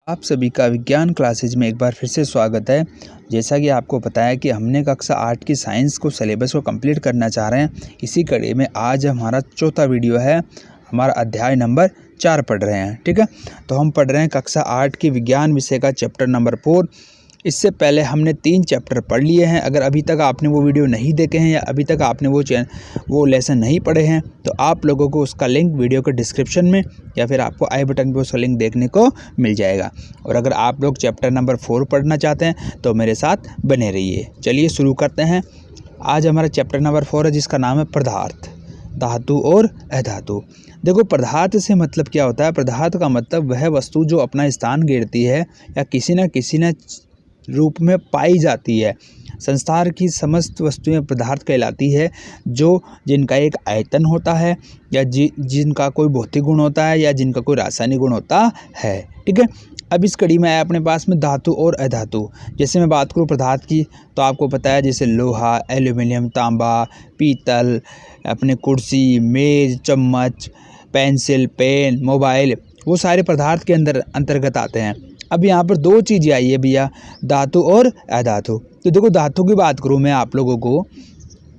आप सभी का विज्ञान क्लासेज में एक बार फिर से स्वागत है। जैसा कि आपको पता है कि हमने कक्षा 8 की साइंस को सिलेबस को कंप्लीट करना चाह रहे हैं। इसी कड़ी में आज हमारा चौथा वीडियो है। हमारा अध्याय नंबर 4 पढ़ रहे हैं, ठीक है। तो हम पढ़ रहे हैं कक्षा 8 की विज्ञान विषय का चैप्टर नंबर 4। इससे पहले हमने 3 चैप्टर पढ़ लिए हैं। अगर अभी तक आपने वो वीडियो नहीं देखे हैं या अभी तक आपने वो लेसन नहीं पढ़े हैं तो आप लोगों को उसका लिंक वीडियो के डिस्क्रिप्शन में या फिर आपको आई बटन पे उसका लिंक देखने को मिल जाएगा। और अगर आप लोग चैप्टर नंबर 4 पढ़ना चाहते हैं तो मेरे साथ बने रहिए। चलिए शुरू करते हैं। आज हमारा चैप्टर नंबर 4 है जिसका नाम है पदार्थ, धातु और अधातु। देखो, पदार्थ से मतलब क्या होता है। पदार्थ का मतलब वह वस्तु जो अपना स्थान घेरती है या किसी न रूप में पाई जाती है। संसार की समस्त वस्तुएं पदार्थ कहलाती है, जो जिनका एक आयतन होता है या जिनका कोई भौतिक गुण होता है या जिनका कोई रासायनिक गुण होता है, ठीक है। अब इस कड़ी में आया अपने पास में धातु और अधातु। जैसे मैं बात करूं पदार्थ की तो आपको पता है जैसे लोहा, एल्यूमिनियम, तांबा, पीतल, अपने कुर्सी, मेज, चम्मच, पेंसिल, पेन, मोबाइल, वो सारे पदार्थ के अंतर्गत आते हैं। अब यहाँ पर 2 चीज़ें आई है भैया, धातु और अधातु। तो देखो, धातु की बात करूँ मैं आप लोगों को,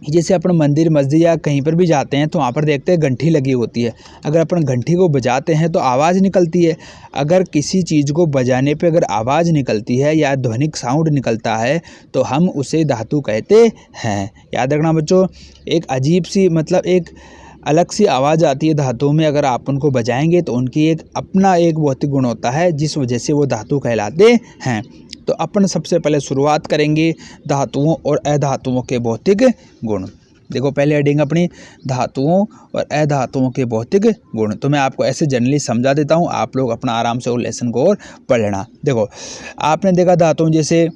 जैसे अपन मंदिर मस्जिद या कहीं पर भी जाते हैं तो वहाँ पर देखते हैं घंटी लगी होती है। अगर अपन घंटी को बजाते हैं तो आवाज़ निकलती है। अगर किसी चीज़ को बजाने पे अगर आवाज़ निकलती है या ध्वनिक साउंड निकलता है तो हम उसे धातु कहते हैं। याद रखना बच्चों, एक अजीब सी मतलब एक अलग सी आवाज़ आती है धातुओं में। अगर आप उनको बजाएंगे तो उनकी एक अपना एक भौतिक गुण होता है जिस वजह से वो धातु कहलाते हैं। तो अपन सबसे पहले शुरुआत करेंगे धातुओं और अधातुओं के भौतिक गुण। देखो, पहले हेडिंग अपनी धातुओं और अधातुओं के भौतिक गुण। तो मैं आपको ऐसे जनरली समझा देता हूँ, आप लोग अपना आराम से वो लेसन को और पढ़ लेना। देखो, आपने देखा धातुओं जैसे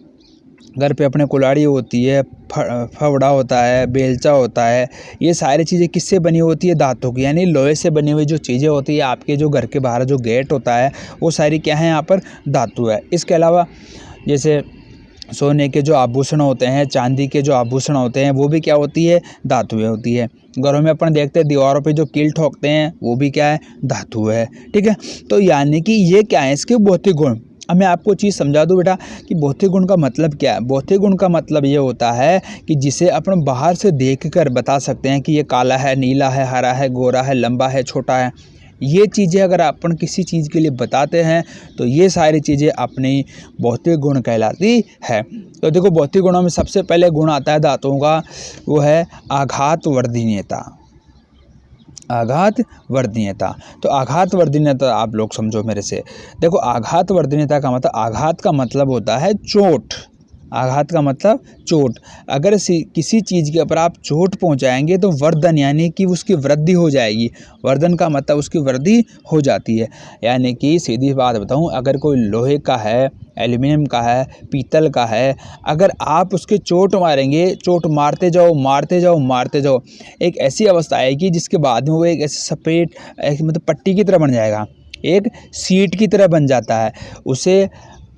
घर पे अपने कुल्हाड़ी होती है, फावड़ा होता है, बेलचा होता है। ये सारी चीज़ें किससे बनी होती है? धातु की, यानी लोहे से बनी हुई जो चीज़ें होती है। आपके जो घर के बाहर जो गेट होता है वो सारी क्या है? यहाँ पर धातु है। इसके अलावा जैसे सोने के जो आभूषण होते हैं, चांदी के जो आभूषण होते हैं, वो भी क्या होती है? धातुएं होती है। घरों में अपन देखते हैं दीवारों पे जो कील ठोकते हैं वो भी क्या है? धातु है, ठीक है। तो यानी कि ये क्या है? इसके भौतिक गुण। अब मैं आपको चीज़ समझा दूं बेटा कि भौतिक गुण का मतलब क्या है। भौतिक गुण का मतलब ये होता है कि जिसे अपन बाहर से देखकर बता सकते हैं कि ये काला है, नीला है, हरा है, गोरा है, लंबा है, छोटा है। ये चीज़ें अगर अपन किसी चीज़ के लिए बताते हैं तो ये सारी चीज़ें अपनी भौतिक गुण कहलाती है। तो देखो, भौतिक गुणों में सबसे पहले गुण आता है धातुओं का, वो है आघात वर्धनीयता। आघात वर्धनीयता। तो आघात वर्धनीयता आप लोग समझो मेरे से। देखो, आघात वर्धनीयता का मतलब, आघात का मतलब होता है चोट। आघात का मतलब चोट। अगर किसी चीज़ के ऊपर आप चोट पहुंचाएंगे तो वर्धन यानी कि उसकी वृद्धि हो जाएगी। वर्धन का मतलब उसकी वृद्धि हो जाती है। यानी कि सीधी बात बताऊं, अगर कोई लोहे का है, एल्यूमिनियम का है, पीतल का है, अगर आप उसके चोट मारेंगे, चोट मारते जाओ मारते जाओ मारते जाओ, एक ऐसी अवस्था आएगी जिसके बाद में वो एक ऐसे सफ़ेद मतलब पट्टी की तरह बन जाएगा, एक सीट की तरह बन जाता है। उसे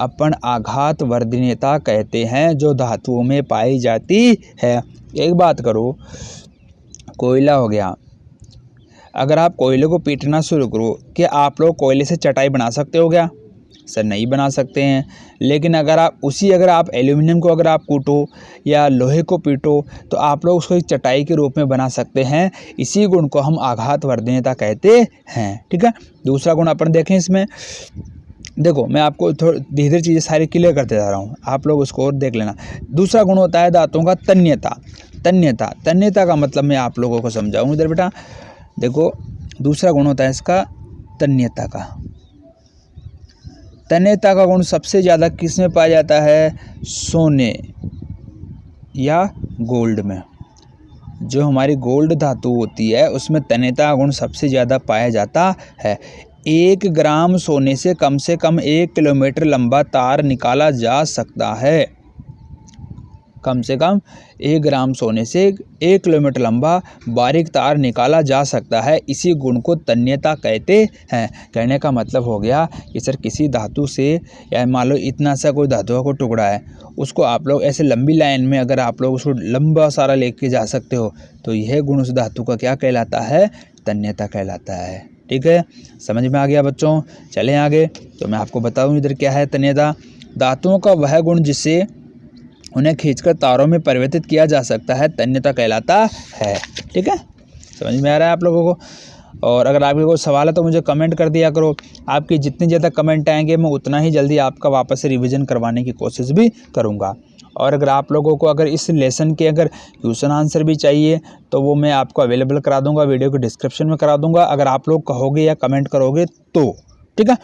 अपन आघात वर्धनीयता कहते हैं, जो धातुओं में पाई जाती है। एक बात करो, कोयला हो गया, अगर आप कोयले को पीटना शुरू करो, क्या आप लोग कोयले से चटाई बना सकते हो क्या? सर नहीं बना सकते हैं। लेकिन अगर आप एल्यूमिनियम को अगर आप कूटो या लोहे को पीटो तो आप लोग उसको एक चटाई के रूप में बना सकते हैं। इसी गुण को हम आघात वर्धनीयता कहते हैं, ठीक है। दूसरा गुण अपन देखें इसमें। देखो, मैं आपको थोड़ी धीरे धीरे चीज़ें सारी क्लियर करते जा रहा हूँ, आप लोग उसको और देख लेना। दूसरा गुण होता है धातुओं का तन्यता। तन्यता का मतलब मैं आप लोगों को समझाऊँ इधर बेटा। देखो, दूसरा गुण होता है इसका तन्यता का। तन्यता का गुण सबसे ज़्यादा किस में पाया जाता है? सोने या गोल्ड में। जो हमारी गोल्ड धातु होती है उसमें तन्यता का गुण सबसे ज़्यादा पाया जाता है। 1 ग्राम सोने से कम 1 किलोमीटर लंबा तार निकाला जा सकता है। कम से कम 1 ग्राम सोने से 1 किलोमीटर लंबा बारीक तार निकाला जा सकता है। इसी गुण को तन्यता कहते हैं। कहने का मतलब हो गया कि सर किसी धातु से, या मान लो इतना सा कोई धातु का कोई टुकड़ा है, उसको आप लोग ऐसे लंबी लाइन में अगर आप लोग उसको लंबा सारा लेके जा सकते हो तो यह गुण उस धातु का क्या कहलाता है? तन्यता कहलाता है। ठीक है, समझ में आ गया बच्चों। चलें आगे। तो मैं आपको बताऊं इधर क्या है तन्यता। धातुओं का वह गुण जिससे उन्हें खींचकर तारों में परिवर्तित किया जा सकता है तन्यता कहलाता है। ठीक है, समझ में आ रहा है आप लोगों को। और अगर आपके कोई सवाल है तो मुझे कमेंट कर दिया करो। आपकी जितनी ज़्यादा कमेंट आएंगे मैं उतना ही जल्दी आपका वापस से रिवीजन करवाने की कोशिश भी करूँगा। और अगर आप लोगों को अगर इस लेसन के अगर क्वेश्चन आंसर भी चाहिए तो वो मैं आपको अवेलेबल करा दूंगा, वीडियो के डिस्क्रिप्शन में करा दूंगा, अगर आप लोग कहोगे या कमेंट करोगे तो। ठीक है,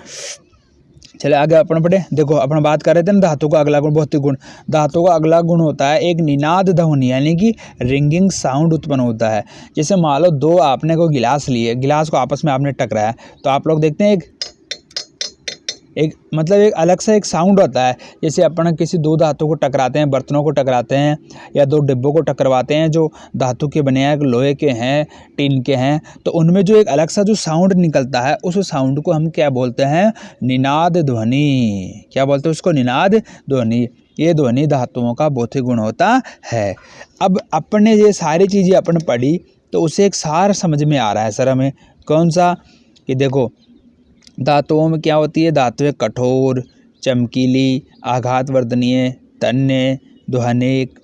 चले आगे अपन पढ़े। देखो अपन बात कर रहे थे ना धातु का अगला गुण भौतिक गुण। धातु का अगला गुण होता है एक निनाद ध्वनि, यानी कि रिंगिंग साउंड उत्पन्न होता है। जैसे मान लो दो आपने कोई गिलास लिए, गिलास को आपस में आपने टकराया तो आप लोग देखते हैं एक मतलब एक अलग सा एक साउंड होता है। जैसे अपन किसी दो धातु को टकराते हैं, बर्तनों को टकराते हैं या दो डिब्बों को टकराते हैं जो धातु के बने हैं, लोहे के हैं, टिन के हैं, तो उनमें जो एक अलग सा जो साउंड निकलता है उस साउंड को हम क्या बोलते हैं, निनाद ध्वनि। क्या बोलते हैं उसको, निनाद ध्वनि। ये ध्वनि धातुओं का भौतिक गुण होता है। अब अपने ये सारी चीज़ें अपन पढ़ी तो उसे एक सार समझ में आ रहा है सर हमें। कौन सा, कि देखो धातुओं में क्या होती है, धातुएं कठोर, चमकीली, आघातवर्धनीय, तन्य, ध्वनिक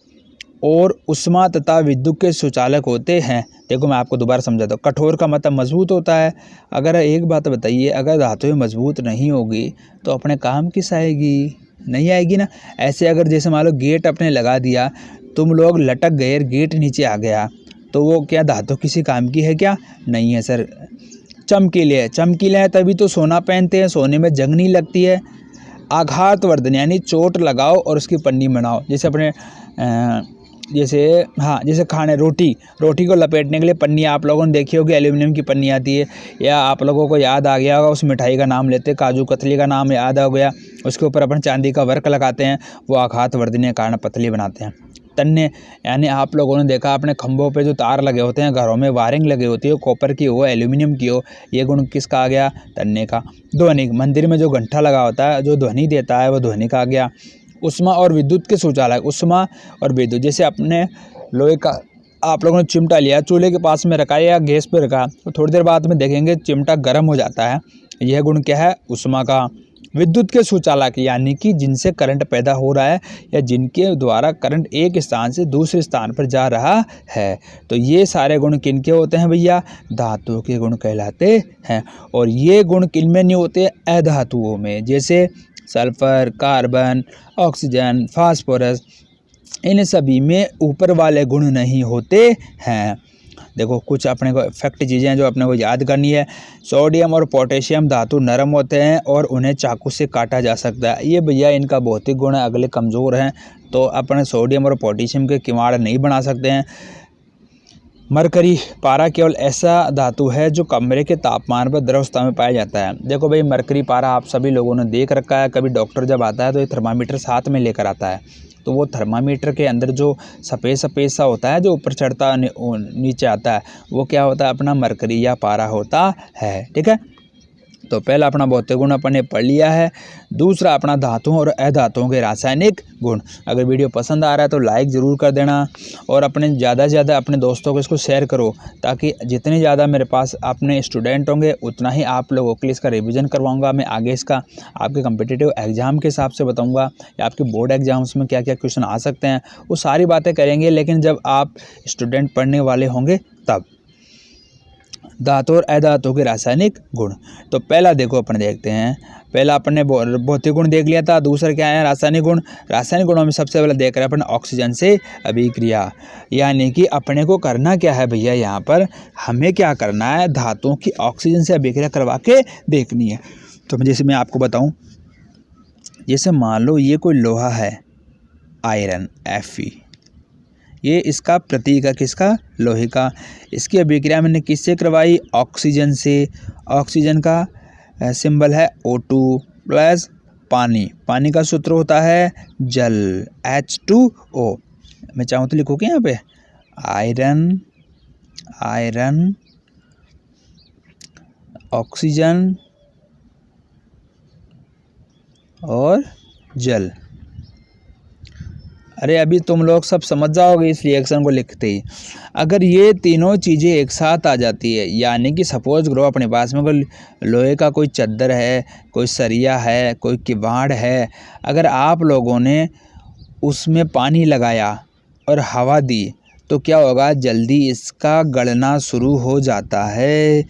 और उष्मा तथा विद्युत के सुचालक होते हैं। देखो मैं आपको दोबारा समझाता हूँ। कठोर का मतलब मजबूत होता है। अगर एक बात बताइए, अगर धातुएं मजबूत नहीं होगी तो अपने काम किस आएगी, नहीं आएगी ना। ऐसे अगर जैसे मान लो गेट अपने लगा दिया, तुम लोग लटक गए, गेट नीचे आ गया, तो वो क्या धातु किसी काम की है क्या, नहीं है सर। चमकीले है, चमकीले हैं तभी तो सोना पहनते हैं, सोने में जंग नहीं लगती है। आघातवर्धन यानी चोट लगाओ और उसकी पन्नी बनाओ। जैसे अपने जैसे खाने रोटी को लपेटने के लिए पन्नी आप लोगों ने देखी होगी, एल्यूमिनियम की पन्नी आती है। या आप लोगों को याद आ गया होगा, उस मिठाई का नाम लेते, काजू कतली का नाम याद आ गया, उसके ऊपर अपन चांदी का वर्क लगाते हैं, वो आघातवर्धन के कारण पतली बनाते हैं। तन्य यानी आप लोगों ने देखा अपने खंभों पे जो तार लगे होते हैं, घरों में वायरिंग लगी होती है, कॉपर की हो, एल्यूमिनियम की हो, ये गुण किसका आ गया, तन्य का। ध्वनिक, मंदिर में जो घंटा लगा होता है जो ध्वनि देता है वो ध्वनि का आ गया। उष्मा और विद्युत के सुचालक, उष्मा और विद्युत, जैसे अपने लोहे का आप लोगों ने चिमटा लिया, चूल्हे के पास में रखा या गैस पे रखा, तो थोड़ी देर बाद में देखेंगे चिमटा गर्म हो जाता है। यह गुण क्या है, उष्मा का। विद्युत के सुचालक यानी कि जिनसे करंट पैदा हो रहा है या जिनके द्वारा करंट एक स्थान से दूसरे स्थान पर जा रहा है। तो ये सारे गुण किनके होते हैं भैया, धातुओं के गुण कहलाते हैं। और ये गुण किनमें नहीं होते, अधातुओं में, जैसे सल्फर, कार्बन, ऑक्सीजन, फास्फोरस, इन सभी में ऊपर वाले गुण नहीं होते हैं। देखो कुछ अपने को फैक्ट चीज़ें हैं जो अपने को याद करनी है। सोडियम और पोटेशियम धातु नरम होते हैं और उन्हें चाकू से काटा जा सकता है। ये भैया इनका भौतिक गुण है, अगले कमज़ोर हैं, तो अपने सोडियम और पोटेशियम के किवाड़ नहीं बना सकते हैं। मरकरी, पारा केवल ऐसा धातु है जो कमरे के तापमान पर द्रवस्था में पाया जाता है। देखो भाई मरकरी पारा आप सभी लोगों ने देख रखा है, कभी डॉक्टर जब आता है तो ये थर्मामीटर साथ में लेकर आता है, तो वो थर्मामीटर के अंदर जो सफ़ेद सफ़ेद सा होता है जो ऊपर चढ़ता नीचे आता है, वो क्या होता है, अपना मरकरी या पारा होता है। ठीक है, तो पहला अपना भौतिक गुण अपन ने पढ़ लिया है। दूसरा अपना धातुओं और अधातुओं के रासायनिक गुण। अगर वीडियो पसंद आ रहा है तो लाइक ज़रूर कर देना और अपने ज़्यादा से ज़्यादा अपने दोस्तों को इसको शेयर करो, ताकि जितने ज़्यादा मेरे पास अपने स्टूडेंट होंगे उतना ही आप लोगों के लिए इसका रिवीजन करवाऊंगा मैं। आगे इसका आपके कम्पिटिटिव एग्ज़ाम के हिसाब से बताऊँगा या आपके बोर्ड एग्जाम्स में क्या क्या क्वेश्चन आ सकते हैं, वो सारी बातें करेंगे, लेकिन जब आप स्टूडेंट पढ़ने वाले होंगे तब। धातु और अधातु के रासायनिक गुण। तो पहला देखो अपन देखते हैं, पहला अपन ने भौतिक गुण देख लिया था, दूसरा क्या है, रासायनिक गुण। रासायनिक गुणों में सबसे पहले देख रहे हैं अपन ऑक्सीजन से अभिक्रिया, यानी कि अपने को करना क्या है भैया, यहाँ पर हमें क्या करना है, धातुओं की ऑक्सीजन से अभिक्रिया करवा के देखनी है। तो जैसे मैं आपको बताऊँ, जैसे मान लो ये कोई लोहा है, आयरन Fe, ये इसका प्रतीक है किसका, लोहे का। इसकी अभिक्रिया मैंने किससे करवाई, ऑक्सीजन से। ऑक्सीजन का सिंबल है O2 प्लस पानी, पानी का सूत्र होता है जल, H2O। मैं चाहूँ तो लिखूँ क्या यहाँ पे, आयरन ऑक्सीजन और जल। अरे अभी तुम लोग सब समझ जाओगे इस रिएक्शन को लिखते ही। अगर ये तीनों चीज़ें एक साथ आ जाती है, यानी कि सपोज करो अपने पास में कोई लोहे का कोई चद्दर है, कोई सरिया है, कोई किवाड़ है, अगर आप लोगों ने उसमें पानी लगाया और हवा दी तो क्या होगा, जल्दी इसका गलना शुरू हो जाता है,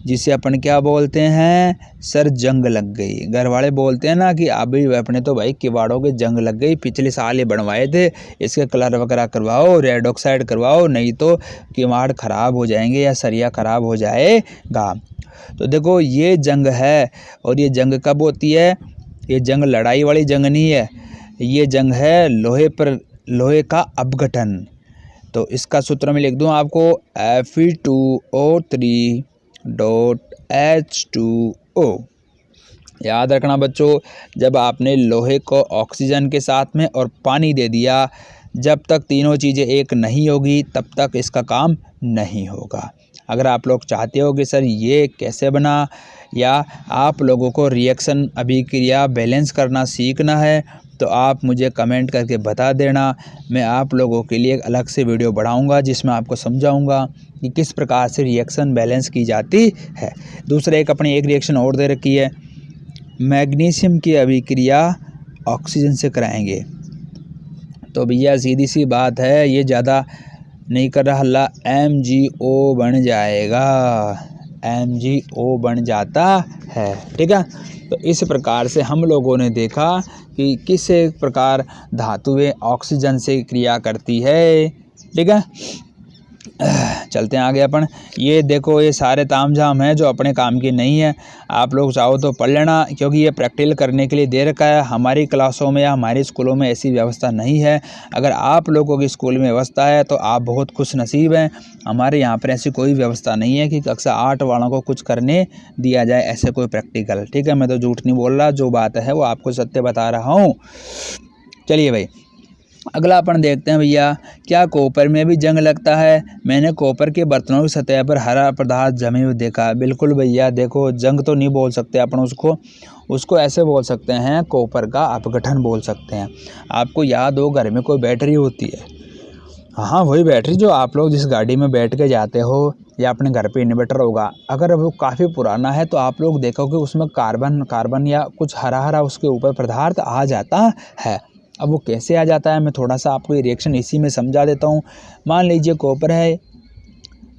जिसे अपन क्या बोलते हैं, सर जंग लग गई। घर वाले बोलते हैं ना कि अभी अपने तो भाई किवाड़ों के जंग लग गई, पिछले साल ये बनवाए थे, इसके कलर वगैरह करवाओ, रेड ऑक्साइड करवाओ, नहीं तो किवाड़ ख़राब हो जाएंगे या सरिया ख़राब हो जाएगा। तो देखो ये जंग है, और ये जंग कब होती है, ये जंग लड़ाई वाली जंग नहीं है, ये जंग है लोहे का अपघटन। तो इसका सूत्र मैं लिख दूँ आपको, Fe2O3.H2O। याद रखना बच्चों, जब आपने लोहे को ऑक्सीजन के साथ में और पानी दे दिया, जब तक तीनों चीज़ें एक नहीं होगी तब तक इसका काम नहीं होगा। अगर आप लोग चाहते हो कि सर ये कैसे बना, या आप लोगों को रिएक्शन अभिक्रिया बैलेंस करना सीखना है, तो आप मुझे कमेंट करके बता देना। मैं आप लोगों के लिए एक अलग से वीडियो बढ़ाऊंगा जिसमें आपको समझाऊंगा कि किस प्रकार से रिएक्शन बैलेंस की जाती है। दूसरा अपनी एक रिएक्शन और दे रखी है, मैग्नीशियम की अभिक्रिया ऑक्सीजन से कराएंगे। तो भैया सीधी सी बात है, ये ज़्यादा नहीं कर रहा हल्ला, MgO बन जाएगा, MgO बन जाता है। ठीक है, तो इस प्रकार से हम लोगों ने देखा कि किस प्रकार धातुएं ऑक्सीजन से क्रिया करती है। ठीक है, चलते हैं आगे अपन। ये देखो ये सारे तामझाम हैं जो अपने काम की नहीं है, आप लोग चाहो तो पढ़ लेना, क्योंकि ये प्रैक्टिकल करने के लिए दे रखा है। हमारी क्लासों में या हमारे स्कूलों में ऐसी व्यवस्था नहीं है। अगर आप लोगों की स्कूल में व्यवस्था है तो आप बहुत खुश नसीब हैं। हमारे यहाँ पर ऐसी कोई व्यवस्था नहीं है कि कक्षा 8 वालों को कुछ करने दिया जाए, ऐसे कोई प्रैक्टिकल। ठीक है, मैं तो झूठ नहीं बोल रहा, जो बात है वो आपको सत्य बता रहा हूँ। चलिए भाई, अगला अपन देखते हैं भैया, क्या कॉपर में भी जंग लगता है। मैंने कॉपर के बर्तनों की सतह पर हरा पदार्थ जमे हुए देखा। बिल्कुल भैया, देखो जंग तो नहीं बोल सकते अपन उसको ऐसे बोल सकते हैं, कॉपर का अपघटन बोल सकते हैं। आपको याद हो घर में कोई बैटरी होती है, हाँ वही बैटरी जो आप लोग जिस गाड़ी में बैठ के जाते हो, या अपने घर पे इन्वर्टर होगा, अगर वो काफ़ी पुराना है तो आप लोग देखोगे उसमें कार्बन या कुछ हरा हरा उसके ऊपर पदार्थ आ जाता है। अब वो कैसे आ जाता है, मैं थोड़ा सा आपको ये रिएक्शन इसी में समझा देता हूँ। मान लीजिए कॉपर है,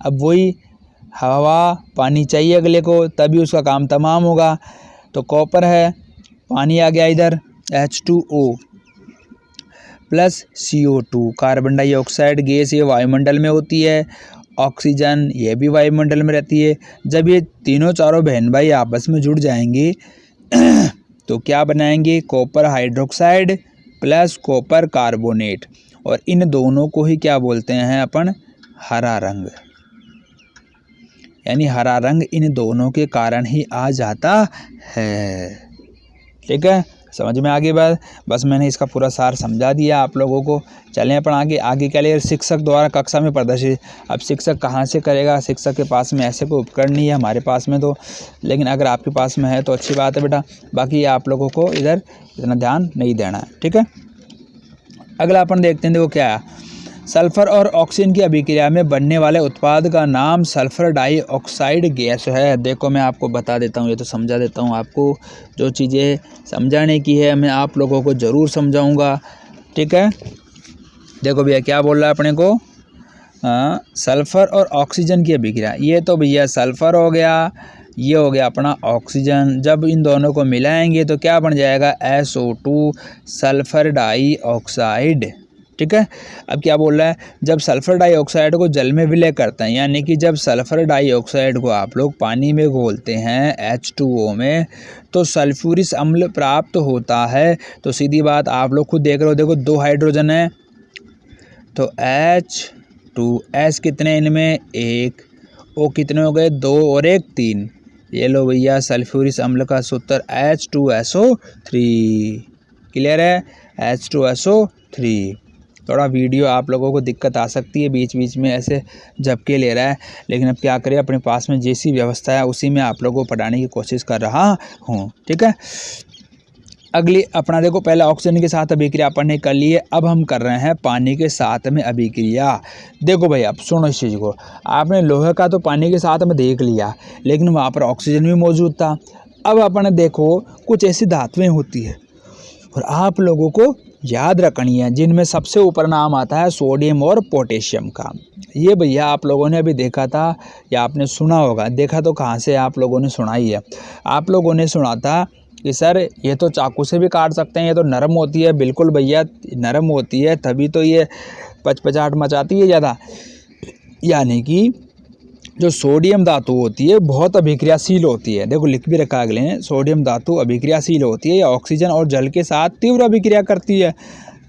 अब वही हवा पानी चाहिए अगले को, तभी उसका काम तमाम होगा। तो कॉपर है, पानी आ गया इधर, H2O plus CO2, carbon dioxide gas ये वायुमंडल में होती है, ऑक्सीजन ये भी वायुमंडल में रहती है। जब ये तीनों चारों बहन भाई आपस में जुड़ जाएंगे तो क्या बनाएंगे, copper hydroxide plus copper carbonate, और इन दोनों को ही क्या बोलते हैं अपन, हरा रंग। यानी हरा रंग इन दोनों के कारण ही आ जाता है। ठीक है, समझ में आ गई बात। बस मैंने इसका पूरा सार समझा दिया आप लोगों को। चलें अपन आगे क्या ले, शिक्षक द्वारा कक्षा में प्रदर्शित। अब शिक्षक कहाँ से करेगा, शिक्षक के पास में ऐसे कोई उपकरण नहीं है हमारे पास में तो, लेकिन अगर आपके पास में है तो अच्छी बात है बेटा। बाकी आप लोगों को इधर इतना ध्यान नहीं देना है। ठीक है, अगला अपन देखते हैं, देखो क्या है, सल्फर और ऑक्सीजन की अभिक्रिया में बनने वाले उत्पाद का नाम सल्फर डाइऑक्साइड गैस है। देखो मैं आपको बता देता हूँ, ये तो समझा देता हूँ आपको, जो चीज़ें समझाने की है मैं आप लोगों को ज़रूर समझाऊँगा। ठीक है, देखो भैया क्या बोल रहा है अपने को, सल्फर और ऑक्सीजन की अभिक्रिया। ये तो भैया सल्फर हो गया, ये हो गया अपना ऑक्सीजन। जब इन दोनों को मिलाएंगे तो क्या बन जाएगा, SO2 सल्फर डाइऑक्साइड। ठीक है, अब क्या बोल रहा है, जब सल्फर डाइऑक्साइड को जल में विलय करते हैं, यानी कि जब सल्फर डाइऑक्साइड को आप लोग पानी में घोलते हैं H2O में, तो सल्फ्यूरिक अम्ल प्राप्त होता है। तो सीधी बात आप लोग खुद देख रहे हो, देखो 2 हाइड्रोजन है, तो H2S कितने इनमें, 1, O कितने हो गए, 2 और 1 3। ये लो भैया सल्फ्यूरिक अम्ल का सूत्र H2SO3। क्लियर है, H2SO3। थोड़ा वीडियो आप लोगों को दिक्कत आ सकती है, बीच बीच में ऐसे झपके ले रहा है, लेकिन अब क्या करें, अपने पास में जैसी व्यवस्था है उसी में आप लोगों को पढ़ाने की कोशिश कर रहा हूँ। ठीक है, अगली अपना देखो, पहले ऑक्सीजन के साथ अभिक्रिया अपन ने कर ली है, अब हम कर रहे हैं पानी के साथ में अभिक्रिया। देखो भाई, अब सुनो इस चीज़ को, आपने लोहे का तो पानी के साथ में देख लिया, लेकिन वहाँ पर ऑक्सीजन भी मौजूद था। अब अपन देखो कुछ ऐसी धातुएं होती है और आप लोगों को याद रखनी है, जिनमें सबसे ऊपर नाम आता है सोडियम और पोटेशियम का। ये भैया आप लोगों ने अभी देखा था या आपने सुना होगा, देखा तो कहाँ से, आप लोगों ने सुना ही है। आप लोगों ने सुना था कि सर ये तो चाकू से भी काट सकते हैं, ये तो नरम होती है। बिल्कुल भैया, नरम होती है तभी तो ये पचपचाहट मचाती है ज़्यादा। यानी कि जो सोडियम धातु होती है बहुत अभिक्रियाशील होती है। देखो लिख भी रखा अगले ने, सोडियम धातु अभिक्रियाशील होती है, या ऑक्सीजन और जल के साथ तीव्र अभिक्रिया करती है।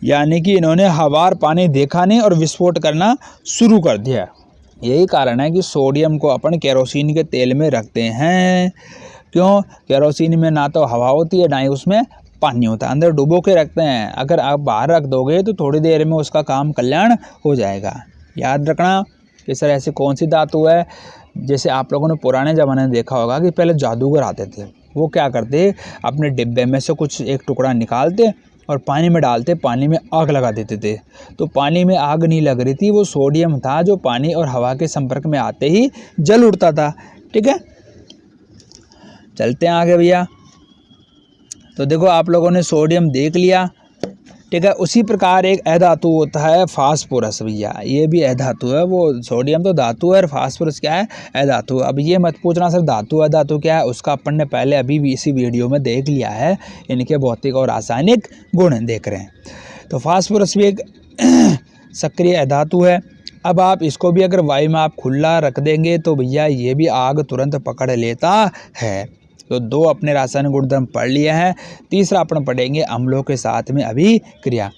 यानी कि इन्होंने हवा और पानी देखा नहीं और विस्फोट करना शुरू कर दिया। यही कारण है कि सोडियम को अपन केरोसिन के तेल में रखते हैं। क्यों? केरोसिन में ना तो हवा होती है ना ही उसमें पानी होता है, अंदर डुबो के रखते हैं। अगर आप बाहर रख दोगे तो थोड़ी देर में उसका काम कल्याण हो जाएगा। याद रखना कि सर ऐसी कौन सी धातु है। जैसे आप लोगों ने पुराने ज़माने में देखा होगा कि पहले जादूगर आते थे, वो क्या करते, अपने डिब्बे में से कुछ एक टुकड़ा निकालते और पानी में डालते, पानी में आग लगा देते थे। तो पानी में आग नहीं लग रही थी, वो सोडियम था जो पानी और हवा के संपर्क में आते ही जल उठता था। ठीक है, चलते हैं आगे भैया। तो देखो आप लोगों ने सोडियम देख लिया। ठीक है, उसी प्रकार एक अधातु होता है फास्फोरस भैया, ये भी अधातु है। वो सोडियम तो धातु है और फास्फोरस क्या है, अधातु। अब ये मत पूछना सर धातु अधातु क्या है, उसका अपन ने पहले अभी भी इसी वीडियो में देख लिया है। इनके भौतिक और रासायनिक गुण देख रहे हैं। तो फास्फोरस भी एक सक्रिय अधातु है। अब आप इसको भी अगर वायु में आप खुला रख देंगे तो भैया ये भी आग तुरंत पकड़ लेता है। तो दो अपने रासायनिक गुणधर्म पढ़ लिए हैं। तीसरा अपन पढ़ेंगे अम्लों के साथ में अभिक्रिया।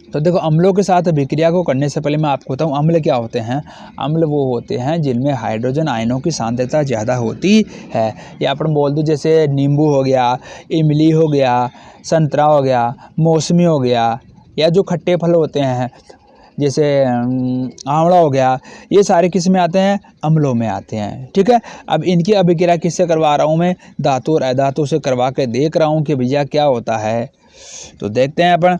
तो देखो अम्लों के साथ अभिक्रिया को करने से पहले मैं आपको बताऊं अम्ल क्या होते हैं। अम्ल वो होते हैं जिनमें हाइड्रोजन आयनों की सांद्रता ज़्यादा होती है। या अपन बोल दो जैसे नींबू हो गया, इमली हो गया, संतरा हो गया, मौसमी हो गया, या जो खट्टे फल होते हैं जैसे आंवला हो गया, ये सारे किस में आते हैं, अम्लों में आते हैं। ठीक है, अब इनकी अभिक्रिया किससे करवा रहा हूँ मैं, धातु और अधातु से करवा के देख रहा हूँ कि भैया क्या होता है। तो देखते हैं अपन।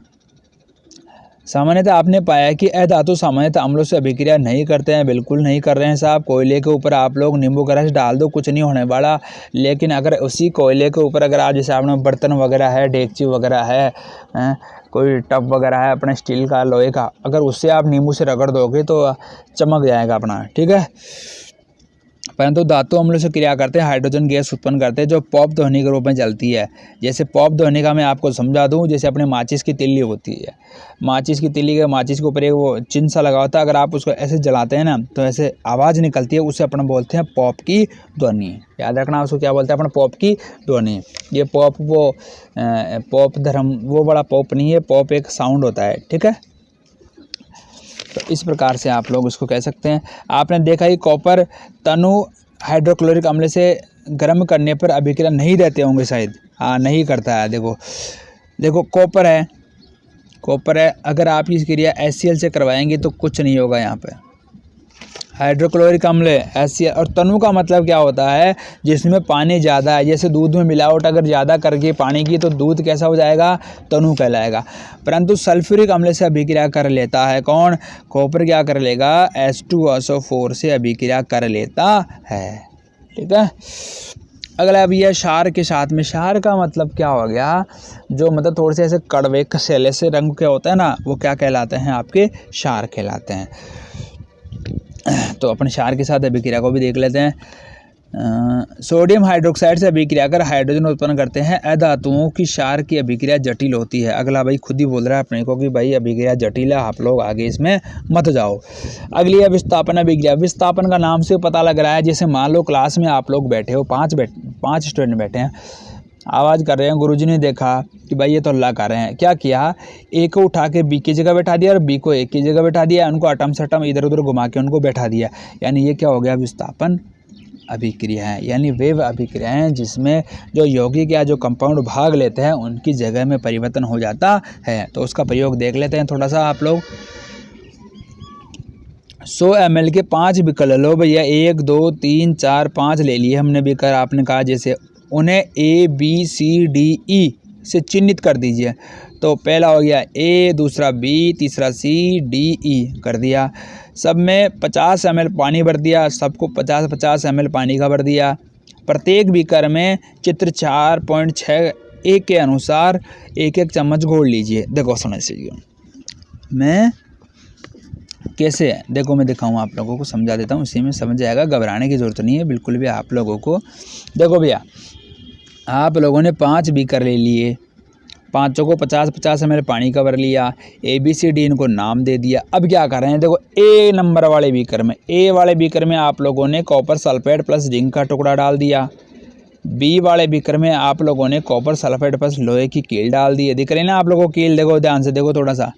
सामान्यतः आपने पाया कि अधातु सामान्यतः अम्लों से अभिक्रिया नहीं करते हैं, बिल्कुल नहीं कर रहे हैं साहब। कोयले के ऊपर आप लोग नींबू का रस डाल दो, कुछ नहीं होने वाला। लेकिन अगर उसी कोयले के ऊपर अगर आप जैसे आपने बर्तन वगैरह है, डेगची वगैरह है, कोई टब वगैरह है अपने स्टील का, लोहे का, अगर उससे आप नींबू से रगड़ दोगे तो चमक जाएगा अपना। ठीक है, परंतु धातु अम्लों से क्रिया करते हैं, हाइड्रोजन गैस उत्पन्न करते हैं जो पॉप ध्वनि के रूप में चलती है। जैसे पॉप ध्वनि का मैं आपको समझा दूं, जैसे अपने माचिस की तिल्ली होती है, माचिस की तिल्ली के माचिस के ऊपर एक वो चिन्ह सा लगा होता है, अगर आप उसको ऐसे जलाते हैं ना तो ऐसे आवाज़ निकलती है, उसे अपन बोलते हैं पॉप की ध्वनि। याद रखना उसको क्या बोलते हैं अपन, पॉप की ध्वनि। ये पॉप वो पॉप धर्म वो बड़ा पॉप नहीं है, पॉप एक साउंड होता है। ठीक है, तो इस प्रकार से आप लोग इसको कह सकते हैं। आपने देखा ही कॉपर तनु हाइड्रोक्लोरिक अम्ल से गर्म करने पर अभिक्रिया नहीं रहते होंगे शायद, हाँ नहीं करता है। देखो कॉपर है, अगर आप इस क्रिया HCl से करवाएंगे तो कुछ नहीं होगा यहाँ पे। हाइड्रोक्लोरिक अम्ल HCl, और तनु का मतलब क्या होता है, जिसमें पानी ज़्यादा है। जैसे दूध में मिलावट अगर ज़्यादा करके पानी की तो दूध कैसा हो जाएगा, तनु कहलाएगा। परंतु सल्फ्यूरिक अम्ल से अभिक्रिया कर लेता है कौन, कॉपर क्या कर लेगा, H2SO4 से अभिक्रिया कर लेता है। ठीक है, अगला अब यह क्षार के साथ में, क्षार का मतलब क्या हो गया, जो मतलब थोड़े से ऐसे कड़वे कसेले से रंग के होता है ना, वो क्या कहलाते हैं, आपके क्षार कहलाते हैं। तो अपन क्षार के साथ अभिक्रिया को भी देख लेते हैं। सोडियम हाइड्रोक्साइड से अभिक्रिया कर हाइड्रोजन उत्पन्न करते हैं। अधातुओं की क्षार की अभिक्रिया जटिल होती है। अगला भाई खुद ही बोल रहा है अपने को कि भाई अभिक्रिया जटिल है, आप लोग आगे इसमें मत जाओ। अगली है विस्थापन अभिक्रिया। विस्थापन का नाम से पता लग रहा है, जैसे मान लो क्लास में आप लोग बैठे हो, पाँच स्टूडेंट बैठे हैं, आवाज़ कर रहे हैं, गुरुजी ने देखा कि भाई ये तो अल्लाह कर रहे हैं, क्या किया, ए को उठा के बी की जगह बैठा दिया और बी को ए की जगह बैठा दिया, उनको अटम सटम इधर उधर घुमा के उनको बैठा दिया। यानी ये क्या हो गया, विस्थापन अभिक्रिया है। यानी वे अभिक्रिया हैं जिसमें जो यौगिक या जो कंपाउंड भाग लेते हैं उनकी जगह में परिवर्तन हो जाता है। तो उसका प्रयोग देख लेते हैं थोड़ा सा आप लोग। 100 ml के 5 विकल्प लो भैया, 1 2 3 4 5 ले लिए हमने विकल्प। आपने कहा जैसे उन्हें A B C D E से चिन्हित कर दीजिए। तो पहला हो गया ए, दूसरा बी, तीसरा सी, डी, ई कर दिया। सब में 50 ml पानी भर दिया, सबको 50-50 ml पानी का भर दिया। प्रत्येक बीकर में चित्र 4.6 ए के अनुसार 1-1 चम्मच घोल लीजिए। देखो सुनो इसे, मैं कैसे है देखो, मैं दिखाऊँ आप लोगों को, समझा देता हूँ, इसी में समझ जाएगा, घबराने की ज़रूरत नहीं है बिल्कुल भी आप लोगों को। देखो भैया, आप लोगों ने 5 बीकर ले लिए, पाँचों को 50-50 ml पानी का भर लिया, ABCD इनको नाम दे दिया। अब क्या कर रहे हैं, देखो ए नंबर वाले बीकर में, ए वाले बीकर में आप लोगों ने कॉपर सल्फेट प्लस जिंक का टुकड़ा डाल दिया। बी वाले बीकर में आप लोगों ने कॉपर सल्फेट प्लस लोहे की कील डाल दी है। दिख रही है ना आप लोगों को कील, देखो ध्यान से देखो थोड़ा सा।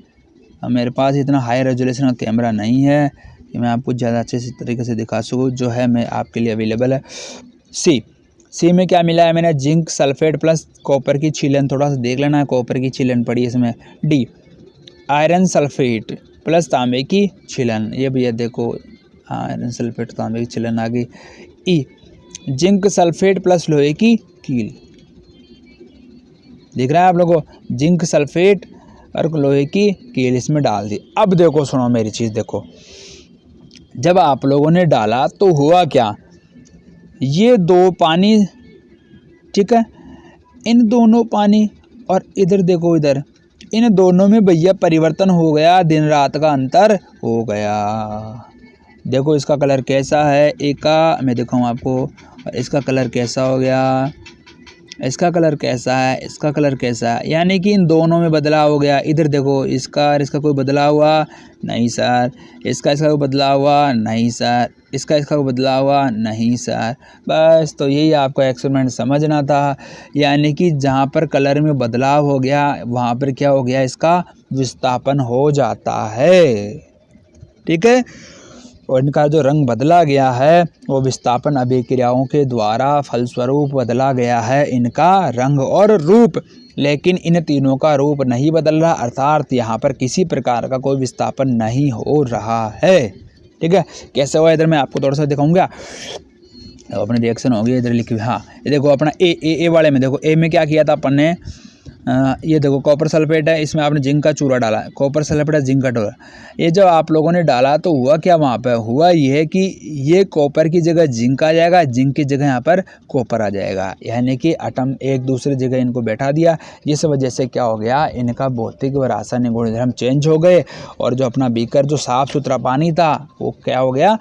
अब मेरे पास इतना हाई रेजोल्यूशन का कैमरा नहीं है कि मैं आपको ज़्यादा अच्छे से तरीके से दिखा सकूँ, जो है मैं आपके लिए अवेलेबल है। सी में क्या मिला है मैंने, जिंक सल्फेट प्लस कॉपर की छीलन, थोड़ा सा देख लेना है, कॉपर की छीलन पड़ी इसमें। डी, आयरन सल्फेट प्लस तांबे की छीलन, ये भैया देखो आयरन सल्फेट तांबे की छीलन आ गई। ई, जिंक सल्फेट प्लस लोहे की कील, दिख रहा है आप लोगों को, जिंक सल्फेट और लोहे की कील इसमें डाल दी। अब देखो सुनो मेरी चीज़, देखो जब आप लोगों ने डाला तो हुआ क्या, ये दो पानी, ठीक है, इन दोनों पानी और इधर देखो, इधर इन दोनों में भैया परिवर्तन हो गया, दिन रात का अंतर हो गया। देखो इसका कलर कैसा है, एक का मैं दिखाऊँ आपको, और इसका कलर कैसा हो गया, इसका कलर कैसा है, इसका कलर कैसा है, यानी कि इन दोनों में बदलाव हो गया। इधर देखो इसका और इसका कोई बदलाव हुआ नहीं सर, इसका कोई बदलाव हुआ नहीं सर, इसका कोई बदलाव हुआ नहीं सर। बस तो यही आपको एक्सपेरिमेंट समझना था, यानी कि जहाँ पर कलर में बदलाव हो गया वहाँ पर क्या हो गया, इसका विस्थापन हो जाता है, ठीक है। और इनका जो रंग बदला गया है वो विस्थापन अभिक्रियाओं के द्वारा फलस्वरूप बदला गया है इनका रंग और रूप, लेकिन इन तीनों का रूप नहीं बदल रहा, अर्थात यहाँ पर किसी प्रकार का कोई विस्थापन नहीं हो रहा है, ठीक है। कैसे हुआ इधर मैं आपको थोड़ा सा दिखाऊंगा, अपने रिएक्शन होगी इधर लिखी हुई। हाँ ये देखो अपना ए वाले में देखो, ए में क्या किया था अपन ने, ये देखो कॉपर सल्फेट है, इसमें आपने जिंक का चूरा डाला, कॉपर सल्फेट है जिंक का चूरा, ये जब आप लोगों ने डाला तो हुआ क्या, वहाँ पे हुआ ये कि ये कॉपर की जगह जिंक आ जाएगा, जिंक की जगह यहाँ पर कॉपर आ जाएगा, यानी कि एटम एक दूसरी जगह इनको बैठा दिया। जिस वजह से क्या हो गया, इनका भौतिक व रासायनिक गुणधर्म चेंज हो गए, और जो अपना बीकर जो साफ सुथरा पानी था वो क्या हो गया,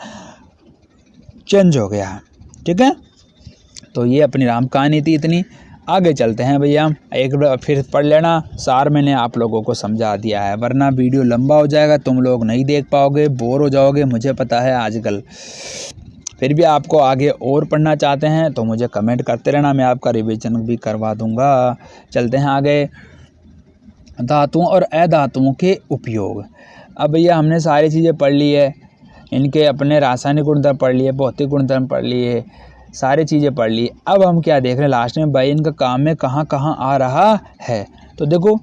चेंज हो गया, ठीक है। तो ये अपनी राम कहानी थी इतनी। आगे चलते हैं भैया, एक बार फिर पढ़ लेना, सार मैंने आप लोगों को समझा दिया है, वरना वीडियो लंबा हो जाएगा, तुम लोग नहीं देख पाओगे, बोर हो जाओगे, मुझे पता है आजकल। फिर भी आपको आगे और पढ़ना चाहते हैं तो मुझे कमेंट करते रहना, मैं आपका रिवीजन भी करवा दूंगा। चलते हैं आगे, धातुओं और अधातुओं के उपयोग। अब भैया हमने सारी चीज़ें पढ़ ली है, इनके अपने रासायनिक गुणधर्म पढ़ लिए, भौतिक गुणधर्म पढ़ लिए, सारी चीज़ें पढ़ ली। अब हम क्या देख रहे हैं लास्ट में, भाई इनका काम में कहाँ कहाँ आ रहा है। तो देखो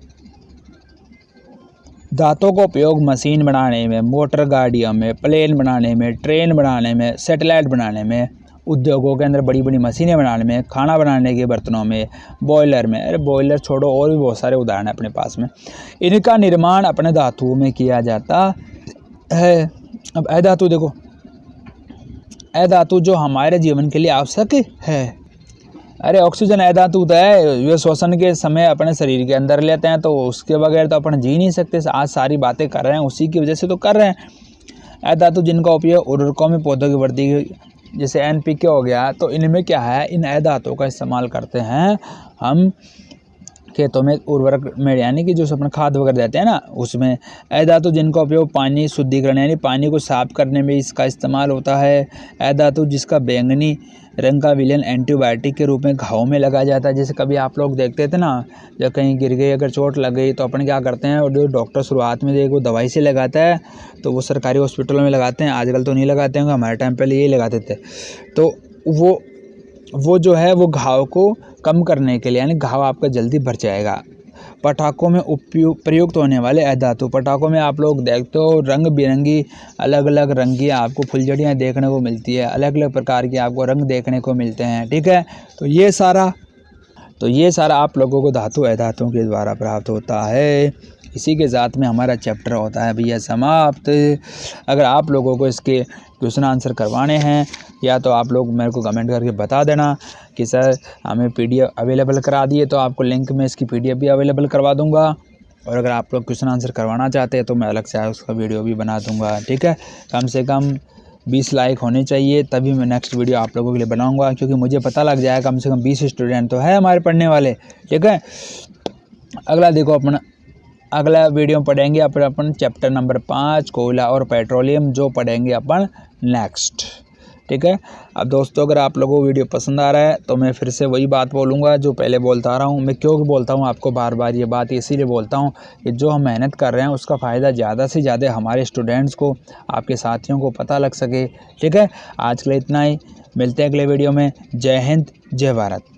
धातुओं का उपयोग मशीन बनाने में, मोटर गाड़ियों में, प्लेन बनाने में, ट्रेन बनाने में, सैटेलाइट बनाने में, उद्योगों के अंदर बड़ी बड़ी मशीनें बनाने में, खाना बनाने के बर्तनों में, बॉयलर में, अरे बॉयलर छोड़ो और भी बहुत सारे उदाहरण हैं अपने पास में। इनका निर्माण अपने धातुओं में किया जाता है। अब अधातु देखो, अधातु जो हमारे जीवन के लिए आवश्यक है, अरे ऑक्सीजन अधातु है, ये श्वसन के समय अपने शरीर के अंदर लेते हैं, तो उसके बगैर तो अपन जी नहीं सकते। आज सारी बातें कर रहे हैं उसी की वजह से तो कर रहे हैं। अधातु जिनका उपयोग उर्वरकों में पौधों की वृद्धि, जैसे NPK हो गया, तो इनमें क्या है, इन अधातुओं का इस्तेमाल करते हैं हम खेतों में, उर्वरक में, यानी कि जो अपना खाद वगैरह देते हैं ना उसमें। अधातु जिनका उपयोग पानी शुद्धिकरण यानी पानी को साफ करने में इसका इस्तेमाल होता है। अधातु जिसका बैंगनी रंग का विलेन एंटीबायोटिक के रूप में घावों में लगाया जाता है। जैसे कभी आप लोग देखते थे ना, जब कहीं गिर गई, अगर चोट लग गई तो अपन क्या करते हैं, और जो डॉक्टर शुरुआत में एक वो दवाई से लगाता है, तो वो सरकारी हॉस्पिटलों में लगाते हैं, आजकल तो नहीं लगाते होंगे, हमारे टाइम पहले यही लगाते थे। तो वो जो है वो घाव को कम करने के लिए, यानी घाव आपका जल्दी भर जाएगा। पटाखों में प्रयुक्त होने वाले अधातु, पटाखों में आप लोग देखते हो रंग बिरंगी अलग अलग रंग की आपको फुलझड़ियाँ देखने को मिलती है, अलग अलग प्रकार के आपको रंग देखने को मिलते हैं, ठीक है। तो ये सारा तो ये सारा आप लोगों को धातु अधातुओं के द्वारा प्राप्त होता है। इसी के साथ में हमारा चैप्टर होता है भैया समाप्त। अगर आप लोगों को इसके क्वेश्चन आंसर करवाने हैं या तो आप लोग मेरे को कमेंट करके बता देना कि सर हमें PDF अवेलेबल करा दिए, तो आपको लिंक में इसकी PDF भी अवेलेबल करवा दूंगा। और अगर आप लोग क्वेश्चन आंसर करवाना चाहते हैं तो मैं अलग से उसका वीडियो भी बना दूंगा, ठीक है। कम से कम 20 लाइक होने चाहिए, तभी मैं नेक्स्ट वीडियो आप लोगों के लिए बनाऊंगा, क्योंकि मुझे पता लग जाएगा कम से कम 20 स्टूडेंट तो है हमारे पढ़ने वाले, ठीक है। अगला देखो, अपन अगला वीडियो पढ़ेंगे अपन चैप्टर नंबर 5 कोयला और पेट्रोलियम, जो पढ़ेंगे अपन नेक्स्ट, ठीक है। अब दोस्तों, अगर आप लोगों को वीडियो पसंद आ रहा है तो मैं फिर से वही बात बोलूँगा जो पहले बोलता आ रहा हूँ। मैं क्यों बोलता हूँ आपको बार बार ये बात, इसीलिए बोलता हूँ कि जो हम मेहनत कर रहे हैं उसका फ़ायदा ज़्यादा से ज़्यादा हमारे स्टूडेंट्स को, आपके साथियों को पता लग सके, ठीक है। आज के लिए इतना ही, मिलते हैं अगले वीडियो में। जय हिंद, जय भारत।